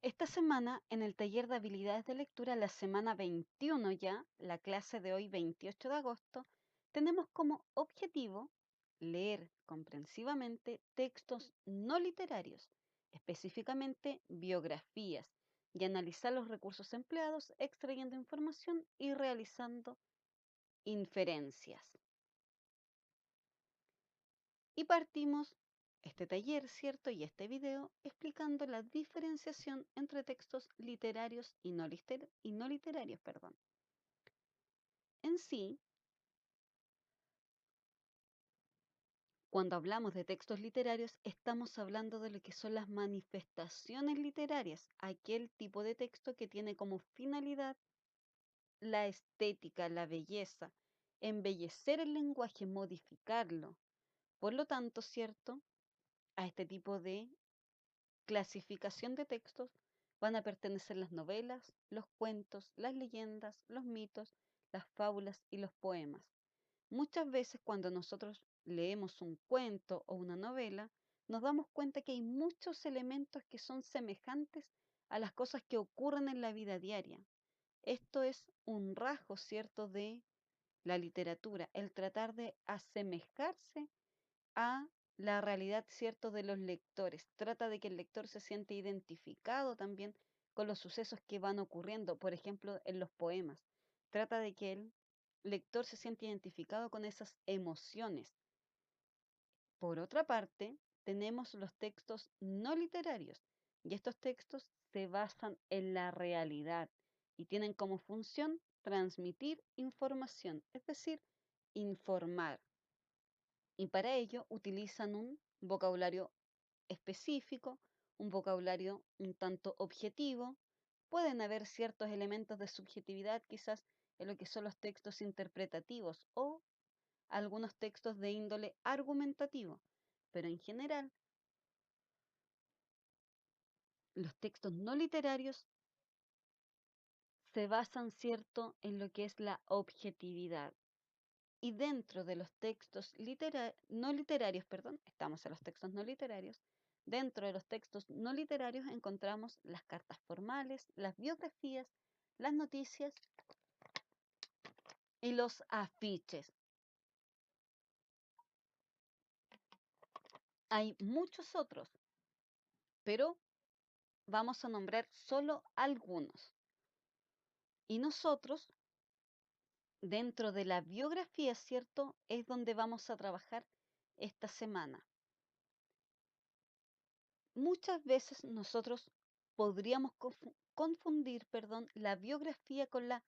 Esta semana, en el taller de habilidades de lectura, la semana 21 ya, la clase de hoy 28 de agosto, tenemos como objetivo leer comprensivamente textos no literarios, específicamente biografías, y analizar los recursos empleados, extrayendo información y realizando inferencias. Y partimos este taller, ¿cierto? Y este video explicando la diferenciación entre textos literarios y no literarios, perdón. En sí, cuando hablamos de textos literarios, estamos hablando de lo que son las manifestaciones literarias, aquel tipo de texto que tiene como finalidad la estética, la belleza, embellecer el lenguaje, modificarlo. Por lo tanto, ¿cierto? A este tipo de clasificación de textos van a pertenecer las novelas, los cuentos, las leyendas, los mitos, las fábulas y los poemas. Muchas veces cuando nosotros leemos un cuento o una novela, nos damos cuenta que hay muchos elementos que son semejantes a las cosas que ocurren en la vida diaria. Esto es un rasgo, ¿cierto?, de la literatura, el tratar de asemejarse a la realidad, ¿cierto?, de los lectores. Trata de que el lector se siente identificado también con los sucesos que van ocurriendo, por ejemplo, en los poemas. Trata de que el lector se siente identificado con esas emociones. Por otra parte, tenemos los textos no literarios, y estos textos se basan en la realidad y tienen como función transmitir información, es decir, informar. Y para ello utilizan un vocabulario específico, un vocabulario un tanto objetivo. Pueden haber ciertos elementos de subjetividad quizás en lo que son los textos interpretativos o algunos textos de índole argumentativo, pero en general los textos no literarios se basan, cierto, en lo que es la objetividad. Y dentro de los textos no literarios, perdón, estamos en los textos no literarios, dentro de los textos no literarios encontramos las cartas formales, las biografías, las noticias y los afiches. Hay muchos otros, pero vamos a nombrar solo algunos. Y nosotros, dentro de la biografía, ¿cierto? Es donde vamos a trabajar esta semana. Muchas veces nosotros podríamos confundir, perdón, la biografía con la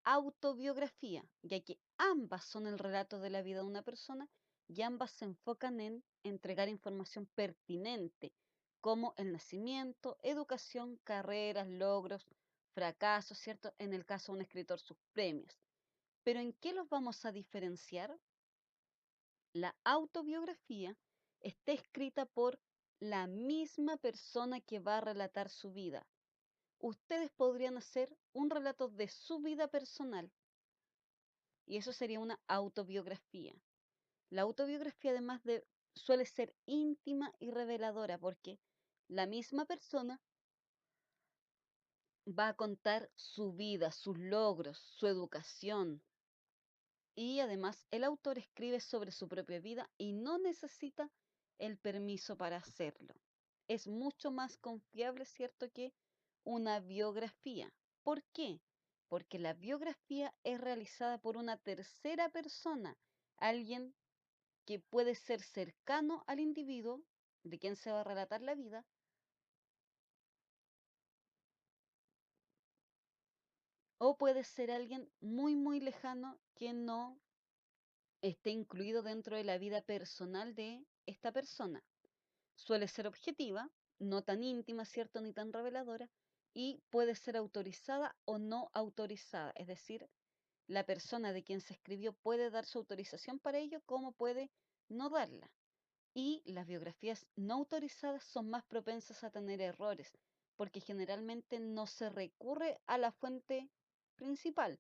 autobiografía, ya que ambas son el relato de la vida de una persona y ambas se enfocan en entregar información pertinente, como el nacimiento, educación, carreras, logros, fracasos, ¿cierto? En el caso de un escritor, sus premios. Pero ¿en qué los vamos a diferenciar? La autobiografía está escrita por la misma persona que va a relatar su vida. Ustedes podrían hacer un relato de su vida personal y eso sería una autobiografía. La autobiografía suele ser íntima y reveladora porque la misma persona va a contar su vida, sus logros, su educación, y además el autor escribe sobre su propia vida y no necesita el permiso para hacerlo. Es mucho más confiable, ¿cierto?, que una biografía. ¿Por qué? Porque la biografía es realizada por una tercera persona, alguien que puede ser cercano al individuo de quien se va a relatar la vida, o puede ser alguien muy, muy lejano que no esté incluido dentro de la vida personal de esta persona. Suele ser objetiva, no tan íntima, ¿cierto?, ni tan reveladora, y puede ser autorizada o no autorizada. Es decir, la persona de quien se escribió puede dar su autorización para ello, como puede no darla. Y las biografías no autorizadas son más propensas a tener errores, porque generalmente no se recurre a la fuente principal,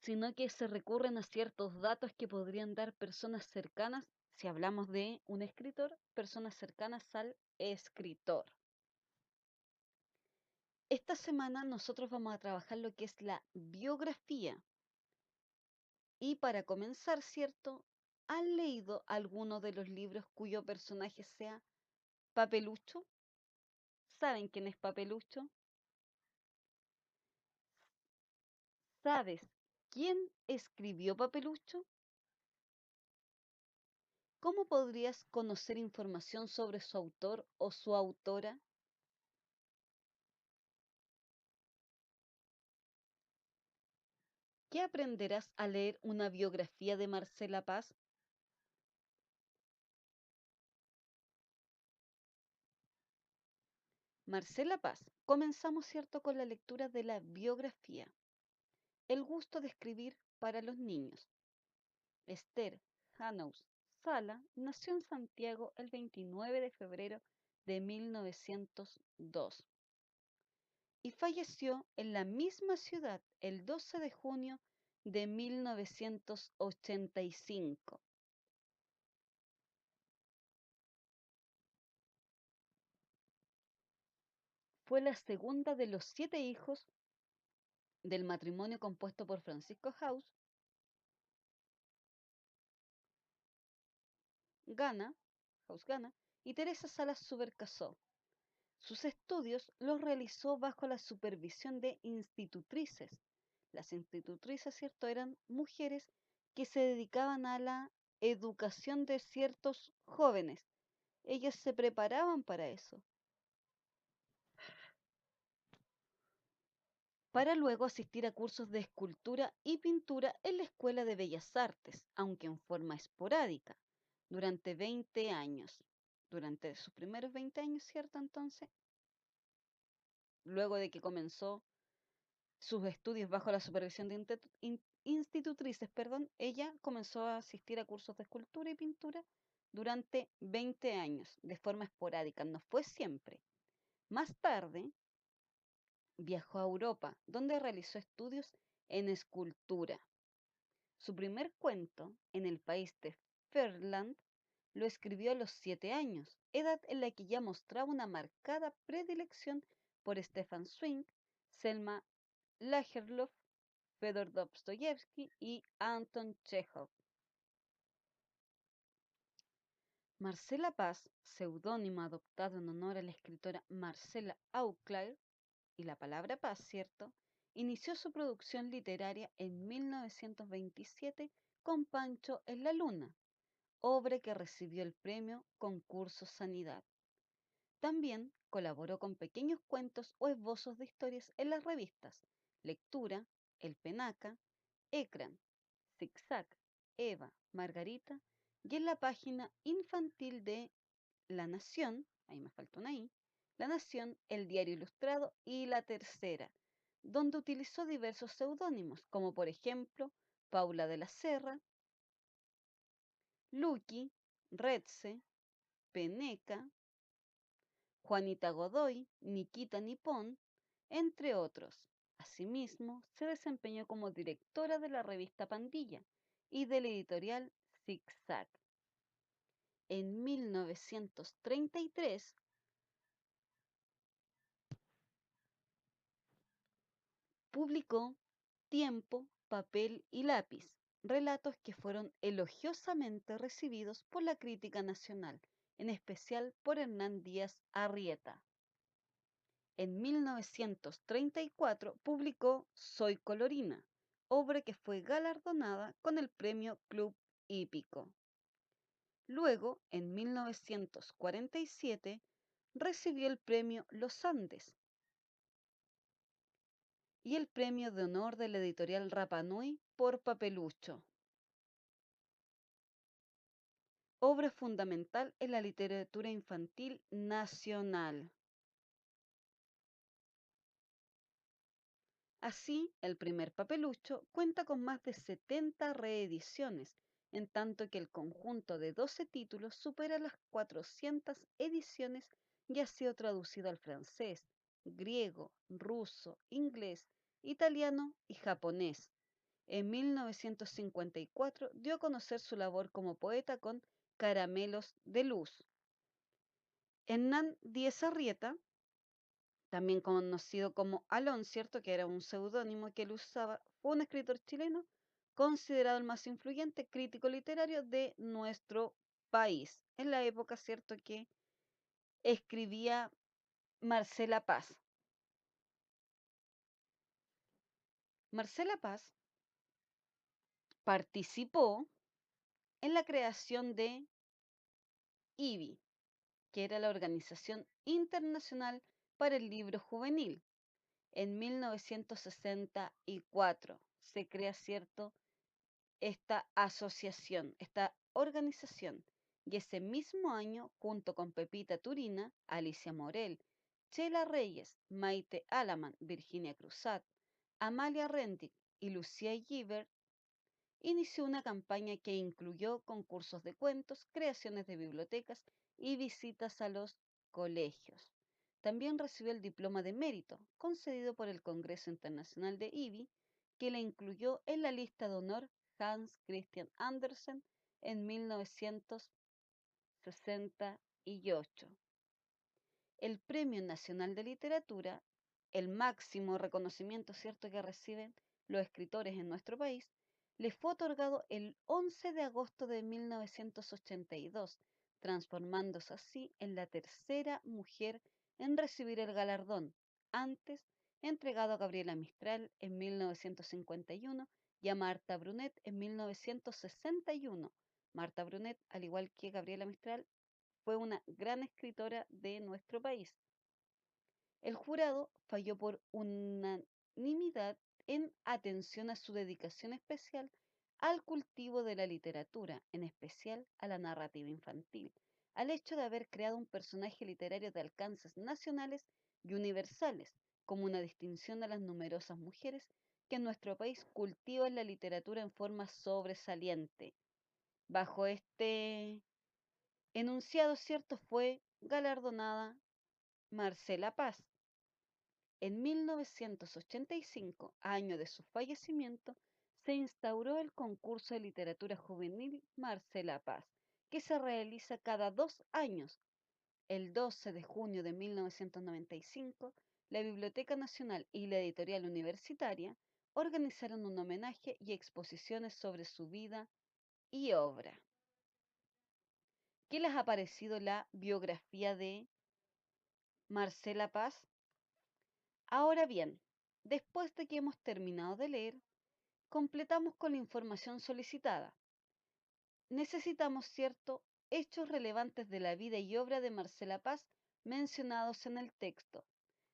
sino que se recurren a ciertos datos que podrían dar personas cercanas Si hablamos de un escritor, personas cercanas al escritor. Esta semana nosotros vamos a trabajar lo que es la biografía. Y para comenzar, ¿cierto? ¿Han leído alguno de los libros cuyo personaje sea Papelucho? ¿Saben quién es Papelucho? ¿Sabes quién escribió Papelucho? ¿Cómo podrías conocer información sobre su autor o su autora? ¿Qué aprenderás al leer una biografía de Marcela Paz? Marcela Paz. Comenzamos, ¿cierto?, con la lectura de la biografía. El gusto de escribir para los niños. Esther Hanaus Sala nació en Santiago el 29 de febrero de 1902 y falleció en la misma ciudad el 12 de junio de 1985. Fue la segunda de los 7 hijos del matrimonio compuesto por Francisco Gana, House Gana y Teresa Salas Subercaseaux. Sus estudios los realizó bajo la supervisión de institutrices. Las institutrices, ¿cierto?, eran mujeres que se dedicaban a la educación de ciertos jóvenes. Ellas se preparaban para eso, para luego asistir a cursos de escultura y pintura en la Escuela de Bellas Artes, aunque en forma esporádica, durante 20 años. Durante sus primeros 20 años, ¿cierto? Entonces, luego de que comenzó sus estudios bajo la supervisión de institutrices, perdón, ella comenzó a asistir a cursos de escultura y pintura durante 20 años, de forma esporádica, no fue siempre. Más tarde, viajó a Europa, donde realizó estudios en escultura. Su primer cuento, en el país de Ferland, lo escribió a los 7 años, edad en la que ya mostraba una marcada predilección por Stefan Zweig, Selma Lagerlöf, Fedor Dostoyevsky y Anton Chekhov. Marcela Paz, seudónimo adoptado en honor a la escritora Marcela Auclair, y la palabra paz, ¿cierto?, inició su producción literaria en 1927 con Pancho en la Luna, obra que recibió el premio Concurso Sanidad. También colaboró con pequeños cuentos o esbozos de historias en las revistas Lectura, El Penaca, Ecran, Zigzag, Eva, Margarita y en la página infantil de La Nación, ahí me falta una I, La Nación, El Diario Ilustrado y La Tercera, donde utilizó diversos seudónimos, como por ejemplo Paula de la Serra, Lucky, Redse, Peneca, Juanita Godoy, Nikita Nippon, entre otros. Asimismo, se desempeñó como directora de la revista Pandilla y de la editorial Zigzag. En 1933 publicó Tiempo, papel y lápiz, relatos que fueron elogiosamente recibidos por la crítica nacional, en especial por Hernán Díaz Arrieta. En 1934 publicó Soy Colorina, obra que fue galardonada con el premio Club Hípico. Luego, en 1947, recibió el premio Los Andes y el premio de honor de la editorial Rapa Nui por Papelucho, obra fundamental en la literatura infantil nacional. Así, el primer Papelucho cuenta con más de 70 reediciones, en tanto que el conjunto de 12 títulos supera las 400 ediciones y ha sido traducido al francés, griego, ruso, inglés, italiano y japonés. En 1954 dio a conocer su labor como poeta con Caramelos de Luz. Hernán Díez Arrieta, también conocido como Alón, ¿cierto? Que era un seudónimo que él usaba, fue un escritor chileno considerado el más influyente crítico literario de nuestro país. En la época, ¿cierto? Que escribía Marcela Paz. Marcela Paz participó en la creación de IBI, que era la Organización Internacional para el Libro Juvenil. En 1964 se crea, ¿cierto?, esta asociación, esta organización. Y ese mismo año, junto con Pepita Turina, Alicia Morel, Chela Reyes, Maite Alaman, Virginia Cruzat, Amalia Rendick y Lucía Giver, inició una campaña que incluyó concursos de cuentos, creaciones de bibliotecas y visitas a los colegios. También recibió el diploma de mérito, concedido por el Congreso Internacional de IBI, que la incluyó en la lista de honor Hans Christian Andersen en 1968. El Premio Nacional de Literatura, el máximo reconocimiento, ¿cierto?, que reciben los escritores en nuestro país, le fue otorgado el 11 de agosto de 1982, transformándose así en la tercera mujer en recibir el galardón, antes entregado a Gabriela Mistral en 1951 y a Marta Brunet en 1961. Marta Brunet, al igual que Gabriela Mistral, fue una gran escritora de nuestro país. El jurado falló por unanimidad en atención a su dedicación especial al cultivo de la literatura, en especial a la narrativa infantil, al hecho de haber creado un personaje literario de alcances nacionales y universales, como una distinción a las numerosas mujeres que en nuestro país cultivan la literatura en forma sobresaliente. Bajo este enunciado, cierto, fue galardonada Marcela Paz. En 1985, año de su fallecimiento, se instauró el concurso de literatura juvenil Marcela Paz, que se realiza cada 2 años. El 12 de junio de 1995, la Biblioteca Nacional y la Editorial Universitaria organizaron un homenaje y exposiciones sobre su vida y obra. ¿Qué les ha parecido la biografía de Marcela Paz? Ahora bien, después de que hemos terminado de leer, completamos con la información solicitada. Necesitamos, ¿cierto?, hechos relevantes de la vida y obra de Marcela Paz mencionados en el texto.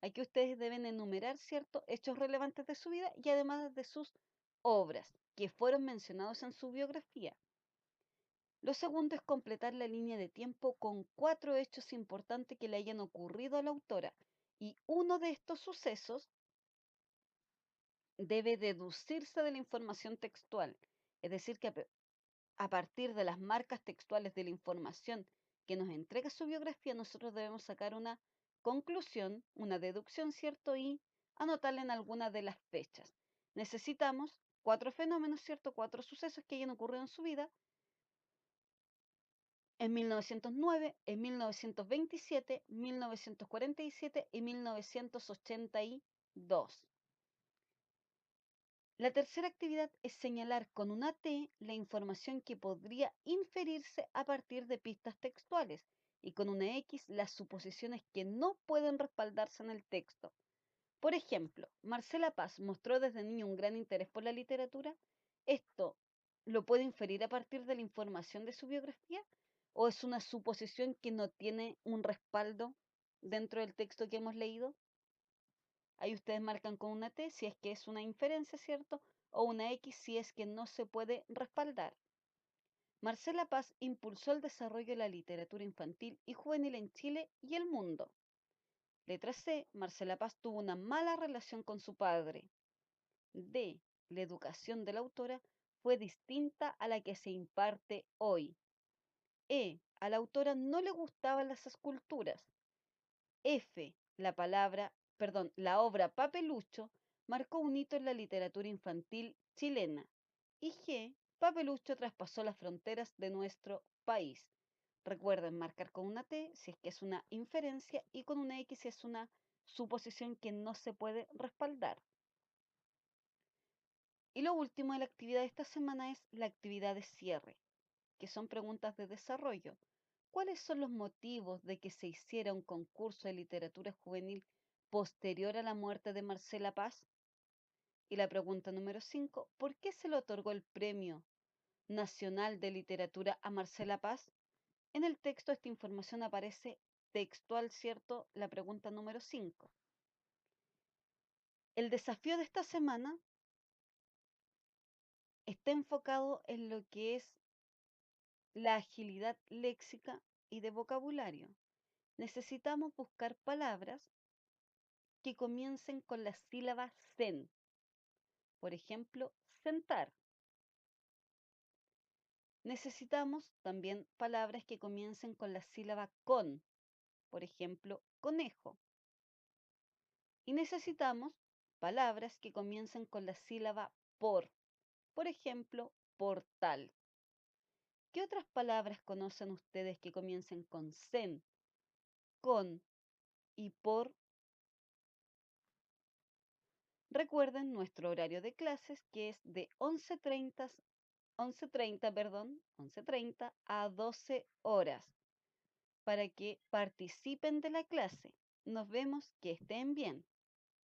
Aquí ustedes deben enumerar, ¿cierto?, hechos relevantes de su vida y además de sus obras, que fueron mencionados en su biografía. Lo segundo es completar la línea de tiempo con 4 hechos importantes que le hayan ocurrido a la autora. Y uno de estos sucesos debe deducirse de la información textual, es decir, que a partir de las marcas textuales de la información que nos entrega su biografía, nosotros debemos sacar una conclusión, una deducción, ¿cierto? Y anotarla en alguna de las fechas. Necesitamos 4 fenómenos, ¿cierto? 4 sucesos que hayan ocurrido en su vida en 1909, en 1927, 1947 y 1982. La tercera actividad es señalar con una T la información que podría inferirse a partir de pistas textuales y con una X las suposiciones que no pueden respaldarse en el texto. Por ejemplo, Marcela Paz mostró desde niño un gran interés por la literatura. ¿Esto lo puede inferir a partir de la información de su biografía o es una suposición que no tiene un respaldo dentro del texto que hemos leído? Ahí ustedes marcan con una T si es que es una inferencia, ¿cierto? O una X si es que no se puede respaldar. Marcela Paz impulsó el desarrollo de la literatura infantil y juvenil en Chile y el mundo. Letra C. Marcela Paz tuvo una mala relación con su padre. D. La educación de la autora fue distinta a la que se imparte hoy. E. A la autora no le gustaban las esculturas. F. La obra Papelucho marcó un hito en la literatura infantil chilena. Y G. Papelucho traspasó las fronteras de nuestro país. Recuerden marcar con una T si es que es una inferencia y con una X si es una suposición que no se puede respaldar. Y lo último de la actividad de esta semana es la actividad de cierre, que son preguntas de desarrollo. ¿Cuáles son los motivos de que se hiciera un concurso de literatura juvenil posterior a la muerte de Marcela Paz? Y la pregunta número 5, ¿por qué se le otorgó el Premio Nacional de Literatura a Marcela Paz? En el texto esta información aparece textual, ¿cierto? La pregunta número 5. El desafío de esta semana está enfocado en lo que es la agilidad léxica y de vocabulario. Necesitamos buscar palabras que comiencen con la sílaba sen. Por ejemplo, sentar. Necesitamos también palabras que comiencen con la sílaba con. Por ejemplo, conejo. Y necesitamos palabras que comiencen con la sílaba por. Por ejemplo, portal. ¿Qué otras palabras conocen ustedes que comiencen con sen, con y por? Recuerden nuestro horario de clases que es de 11:30 a 12 horas para que participen de la clase. Nos vemos, que estén bien.